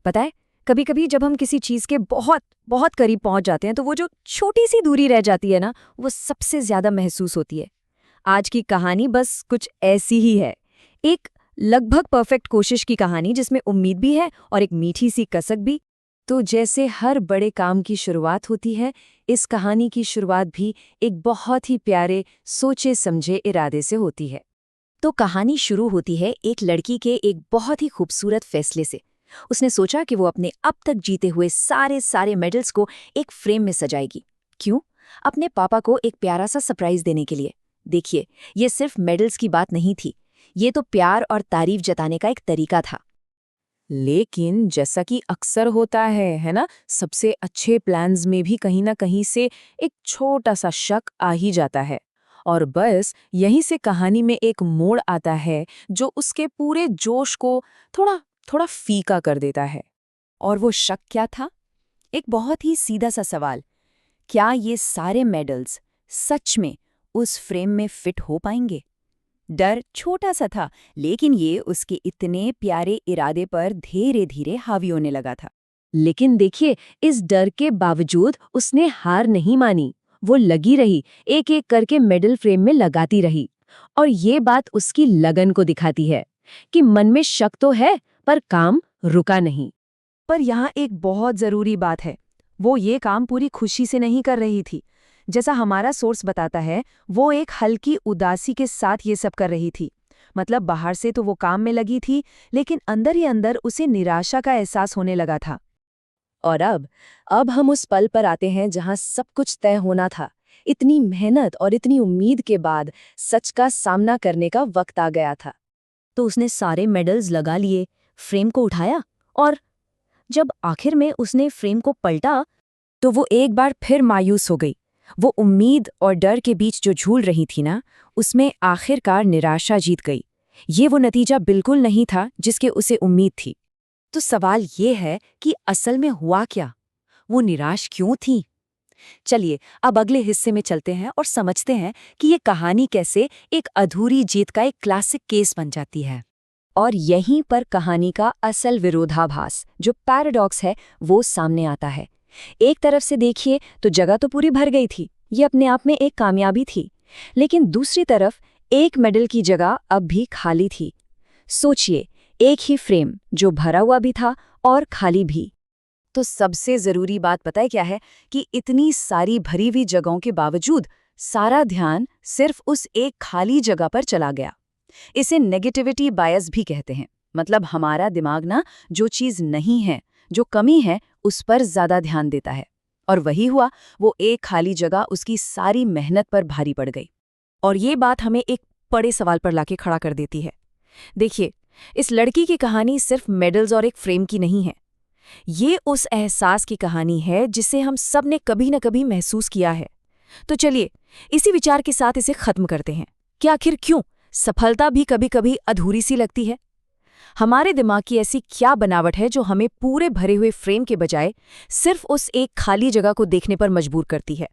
पता है, कभी कभी जब हम किसी चीज के बहुत बहुत करीब पहुंच जाते हैं तो वो जो छोटी सी दूरी रह जाती है ना, वो सबसे ज्यादा महसूस होती है। आज की कहानी बस कुछ ऐसी ही है। एक लगभग परफेक्ट कोशिश की कहानी जिसमें उम्मीद भी है और एक मीठी सी कसक भी। तो जैसे हर बड़े काम की शुरुआत होती है, इस कहानी की शुरुआत भी एक बहुत ही प्यारे सोचे समझे इरादे से होती है। तो कहानी शुरू होती है एक लड़की के एक बहुत ही खूबसूरत फैसले से। उसने सोचा कि वो अपने अब तक जीते हुए सारे मेडल्स को एक फ्रेम में सजाएगी। क्यों? अपने पापा को एक प्यारा सा सरप्राइज देने के लिए। देखिए, ये सिर्फ मेडल्स की बात नहीं थी, ये तो प्यार और तारीफ जताने का एक तरीका था। लेकिन जैसा कि अक्सर होता है ना, सबसे अच्छे प्लान्स में भी कहीं ना कहीं से एक छोटा सा शक आ ही जाता है। और बस यहीं से कहानी में एक मोड़ आता है जो उसके पूरे जोश को थोड़ा थोड़ा फीका कर देता है। और वो शक क्या था? एक बहुत ही सीधा सा सवाल। क्या ये सारे मेडल्स सच में उस फ्रेम में फिट हो पाएंगे? डर छोटा सा था, लेकिन ये उसके इतने प्यारे इरादे पर धीरे धीरे हावी होने लगा था। लेकिन देखिए, इस डर के बावजूद उसने हार नहीं मानी। वो लगी रही, एक एक करके मेडल फ्रेम में लगाती रही। और ये बात उसकी लगन को दिखाती है कि मन में शक तो है, पर काम रुका नहीं। पर यहाँ एक बहुत जरूरी बात है, वो ये काम पूरी खुशी से नहीं कर रही थी। जैसा हमारा सोर्स बताता है, वो एक हल्की उदासी के साथ ये सब कर रही थी। मतलब बाहर से तो वो काम में लगी थी, लेकिन अंदर ही अंदर उसे निराशा का एहसास होने लगा था। और अब हम उस पल पर आते हैं जहां सब कुछ तय होना था। इतनी मेहनत और इतनी उम्मीद के बाद सच का सामना करने का वक्त आ गया था। तो उसने सारे मेडल्स लगा लिए, फ्रेम को उठाया, और जब आखिर में उसने फ्रेम को पलटा तो वो एक बार फिर मायूस हो गई। वो उम्मीद और डर के बीच जो झूल रही थी ना, उसमें आखिरकार निराशा जीत गई। ये वो नतीजा बिल्कुल नहीं था जिसके उसे उम्मीद थी। तो सवाल ये है कि असल में हुआ क्या? वो निराश क्यों थी? चलिए अब अगले हिस्से में चलते हैं और समझते हैं कि ये कहानी कैसे एक अधूरी जीत का एक क्लासिक केस बन जाती है। और यहीं पर कहानी का असल विरोधाभास, जो पैराडॉक्स है, वो सामने आता है। एक तरफ से देखिए तो जगह तो पूरी भर गई थी, ये अपने आप में एक कामयाबी थी। लेकिन दूसरी तरफ एक मेडल की जगह अब भी खाली थी। सोचिए, एक ही फ्रेम जो भरा हुआ भी था और खाली भी। तो सबसे जरूरी बात पता है क्या है? कि इतनी सारी भरी हुई जगहों के बावजूद सारा ध्यान सिर्फ उस एक खाली जगह पर चला गया। इसे नेगेटिविटी बायस भी कहते हैं। मतलब हमारा दिमाग ना, जो चीज नहीं है, जो कमी है, उस पर ज्यादा ध्यान देता है। और वही हुआ, वो एक खाली जगह उसकी सारी मेहनत पर भारी पड़ गई। और ये बात हमें एक बड़े सवाल पर लाके खड़ा कर देती है। देखिए, इस लड़की की कहानी सिर्फ मेडल्स और एक फ्रेम की नहीं है। ये उस एहसास की कहानी है जिसे हम सब ने कभी न कभी महसूस किया है। तो चलिए इसी विचार के साथ इसे खत्म करते हैं कि आखिर क्यों सफलता भी कभी कभी अधूरी सी लगती है। हमारे दिमाग की ऐसी क्या बनावट है जो हमें पूरे भरे हुए फ्रेम के बजाय सिर्फ उस एक खाली जगह को देखने पर मजबूर करती है?